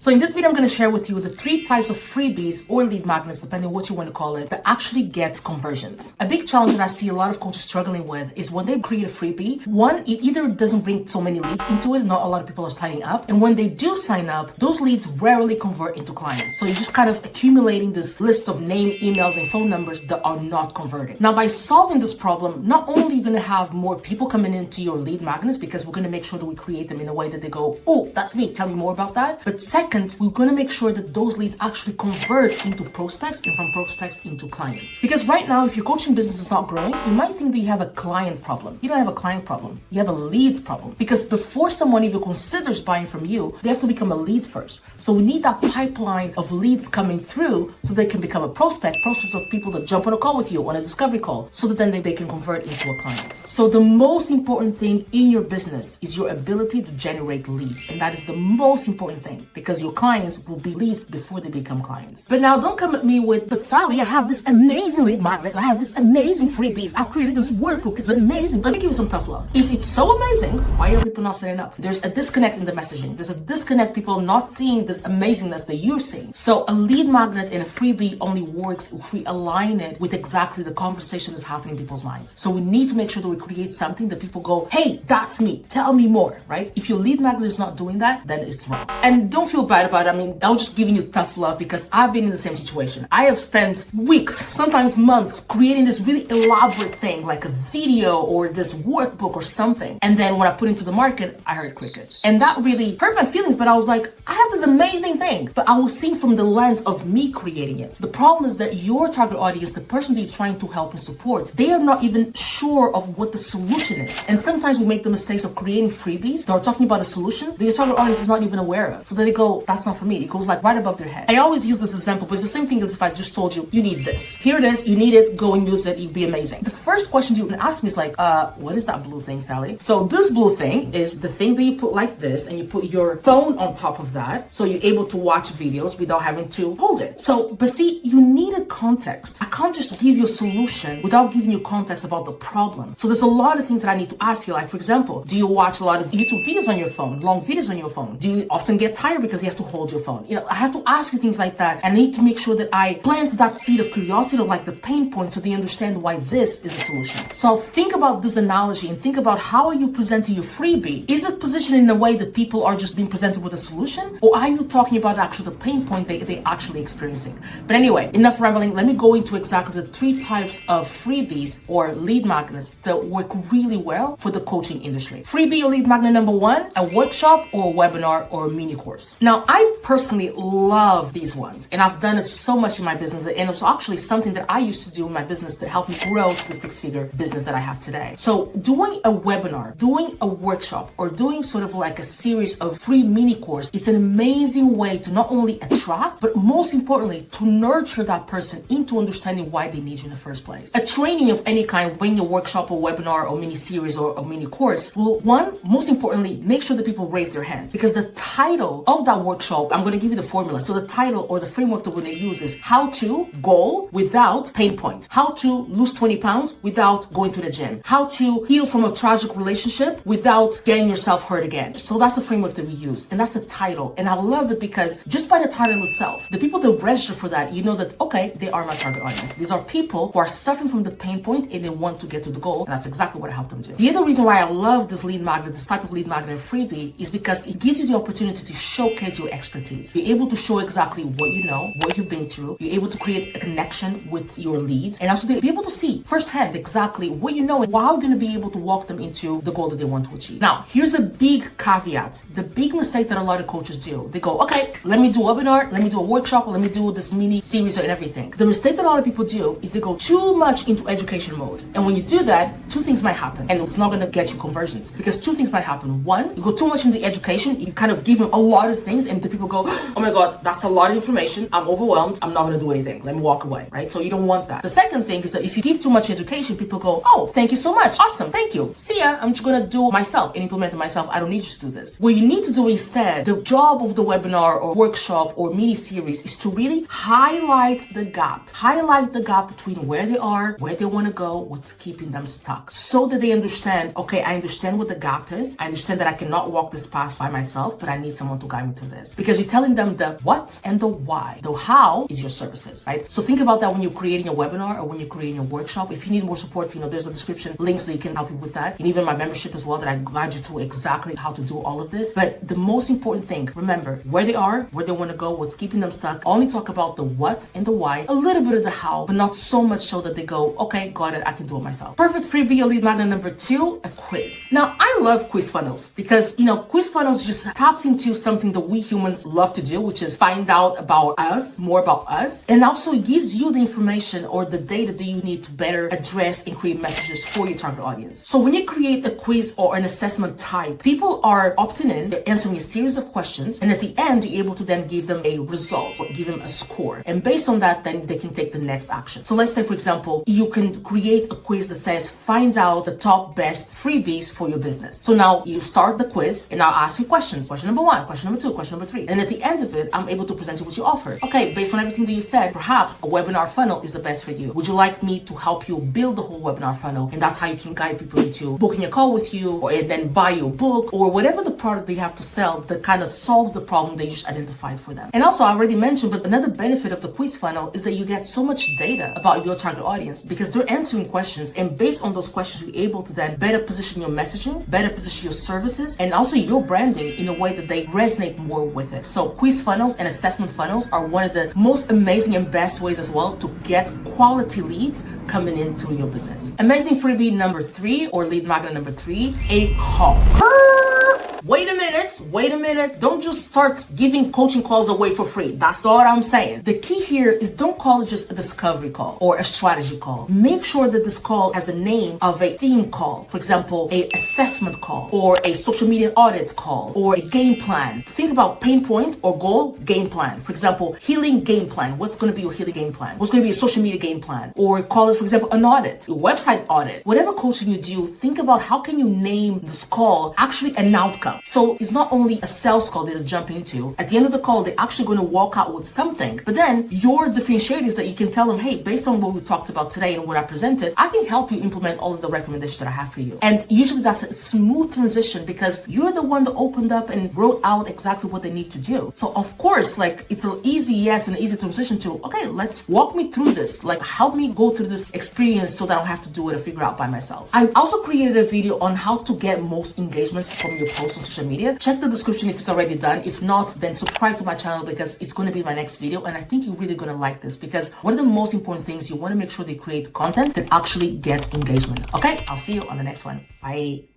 So in this video, I'm going to share with you the 3 types of freebies or lead magnets, depending on what you want to call it, that actually get conversions. A big challenge that I see a lot of coaches struggling with is when they create a freebie, one, it either doesn't bring so many leads into it, not a lot of people are signing up. And when they do sign up, those leads rarely convert into clients. So you're just kind of accumulating this list of name, emails, and phone numbers that are not converting. Now, by solving this problem, not only are you going to have more people coming into your lead magnets, because we're going to make sure that we create them in a way that they go, oh, that's me, tell me more about that. But second, we're going to make sure that those leads actually convert into prospects and from prospects into clients. Because right now, if your coaching business is not growing, you might think that you have a client problem. You don't have a client problem. You have a leads problem. Because before someone even considers buying from you, they have to become a lead first. So we need that pipeline of leads coming through so they can become a prospect. Prospects are people that jump on a call with you, on a discovery call, so that then they can convert into a client. So the most important thing in your business is your ability to generate leads. And that is the most important thing, because your clients will be leads before they become clients. But now don't come at me with, but Sally, I have this amazing lead magnets. I have this amazing freebies. I created this workbook. It's amazing. Let me give you some tough love. If it's so amazing, why are people not signing up? There's a disconnect in the messaging. There's a disconnect, people not seeing this amazingness that you're seeing. So a lead magnet and a freebie only works if we align it with exactly the conversation that's happening in people's minds. So we need to make sure that we create something that people go, hey, that's me. Tell me more, right? If your lead magnet is not doing that, then it's wrong. And don't feel bad about it. I mean, I was just giving you tough love because I've been in the same situation. I have spent weeks, sometimes months, creating this really elaborate thing like a video or this workbook or something. And then when I put it into the market, I heard crickets. And that really hurt my feelings, but I was like, I have this amazing thing. But I was seeing from the lens of me creating it. The problem is that your target audience, the person that you're trying to help and support, they are not even sure of what the solution is. And sometimes we make the mistakes of creating freebies that are talking about a solution that your target audience is not even aware of. So then they go, that's not for me. It goes like right above their head. I always use this example, but it's the same thing as if I just told you, you need this. Here it is, you need it, go and use it, you'll be amazing. The first question you can ask me is like, what is that blue thing, Sally? So this blue thing is the thing that you put like this and you put your phone on top of that. So you're able to watch videos without having to hold it. So, but see, you need a context. I can't just give you a solution without giving you context about the problem. So there's a lot of things that I need to ask you. Like, for example, do you watch a lot of YouTube videos on your phone, long videos on your phone? Do you often get tired because you have to hold your phone? You know, I have to ask you things like that. And I need to make sure that I plant that seed of curiosity of like the pain point so they understand why this is a solution. So think about this analogy and think about how are you presenting your freebie? Is it positioned in a way that people are just being presented with a solution? Or are you talking about actually the pain point they actually experiencing? But anyway, enough rambling. Let me go into exactly the 3 types of freebies or lead magnets that work really well for the coaching industry. Freebie or lead magnet number 1, a workshop or a webinar or a mini course. Now, I personally love these ones and I've done it so much in my business, and it's actually something that I used to do in my business to help me grow to the 6-figure business that I have today. So doing a webinar, doing a workshop, or doing sort of like a series of free mini course, it's an amazing way to not only attract, but most importantly, to nurture that person into understanding why they need you in the first place. A training of any kind, being a workshop or webinar or mini series or a mini course, will, one, most importantly, make sure that people raise their hands, because the title of that workshop, I'm going to give you the formula. So the title or the framework that we're going to use is how to goal without pain point, how to lose 20 pounds without going to the gym, how to heal from a tragic relationship without getting yourself hurt again. So that's the framework that we use, and that's the title. And I love it because just by the title itself, the people that register for that, you know that, okay, they are my target audience. These are people who are suffering from the pain point and they want to get to the goal, and that's exactly what I help them do. The other reason why I love this lead magnet, this type of lead magnet freebie, is because it gives you the opportunity to showcase your expertise. You're able to show exactly what you know, what you've been through. You're able to create a connection with your leads, and also to be able to see firsthand exactly what you know and how you're going to be able to walk them into the goal that they want to achieve. Now, here's a big caveat. The big mistake that a lot of coaches do, they go, okay, let me do a webinar, let me do a workshop, let me do this mini series and everything. The mistake that a lot of people do is they go too much into education mode. And when you do that, 2 things might happen, and it's not going to get you conversions, because 2 things might happen. 1, you go too much into education, you kind of give them a lot of things, and the people go, oh my God, that's a lot of information. I'm overwhelmed. I'm not going to do anything. Let me walk away, right? So you don't want that. The second thing is that if you give too much education, people go, oh, thank you so much. Awesome. Thank you. See ya. I'm just going to do it myself and implement it myself. I don't need you to do this. What you need to do instead, the job of the webinar or workshop or mini series is to really highlight the gap. Highlight the gap between where they are, where they want to go, what's keeping them stuck, so that they understand, okay, I understand what the gap is. I understand that I cannot walk this path by myself, but I need someone to guide me through this, because you're telling them the what and the why. The how is your services, right? So think about that when you're creating a webinar or when you're creating a workshop. If you need more support, there's a description links that you can help you with that, and even my membership as well, that I guide you through exactly how to do all of this. But the most important thing, remember where they are, where they want to go, what's keeping them stuck. Only talk about the what and the why, a little bit of the how, but not so much so that they go, okay, got it, I can do it myself. Perfect freebie or lead magnet number 2, a quiz. Now, I love quiz funnels because, quiz funnels just taps into something that we humans love to do, which is find out about us, more about us. And also it gives you the information or the data that you need to better address and create messages for your target audience. So when you create a quiz or an assessment type, people are opting in, they're answering a series of questions, and at the end, you're able to then give them a result or give them a score. And based on that, then they can take the next action. So let's say, for example, you can create a quiz that says, find out the top best freebies for your business. So now you start the quiz and I'll ask you questions. Question number 1, question number 2, question number 3. And at the end of it, I'm able to present you what you offer. Okay, based on everything that you said, perhaps a webinar funnel is the best for you. Would you like me to help you build the whole webinar funnel? And that's how you can guide people into booking a call with you, or and then buy your book, or whatever the product they have to sell that kind of solves the problem they just identified for them. And also, I already mentioned, but another benefit of the quiz funnel is that you get so much data about your target audience because they're answering questions, and based on those questions, you're able to then better position your messaging, better position your services, and also your branding in a way that they resonate more with it. So quiz funnels and assessment funnels are one of the most amazing and best ways as well to get quality leads coming in through your business. Amazing freebie number 3 or lead magnet number 3, a call. Wait a minute. Don't just start giving coaching calls away for free. That's all I'm saying. The key here is don't call it just a discovery call or a strategy call. Make sure that this call has a name of a theme call. For example, a assessment call or a social media audit call or a game plan. Think about pain point or goal, game plan. For example, healing game plan. What's going to be your healing game plan? What's going to be a social media game plan? Or call it, for example, an audit, a website audit. Whatever coaching you do, think about how can you name this call actually an outcome. So it's not only a sales call that they jump into. At the end of the call, they're actually going to walk out with something. But then your differentiator is that you can tell them, hey, based on what we talked about today and what I presented, I can help you implement all of the recommendations that I have for you. And usually that's a smooth transition because you're the one that opened up and wrote out exactly what they need to do. So of course, like it's an easy yes and an easy transition to, okay, let's walk me through this. Like help me go through this experience so that I don't have to do it and figure out by myself. I also created a video on how to get most engagements from your posts on social media. Check the description if it's already done. If not, then subscribe to my channel because it's going to be my next video. And I think you're really going to like this because one of the most important things, you want to make sure they create content that actually gets engagement. Okay, I'll see you on the next one. Bye.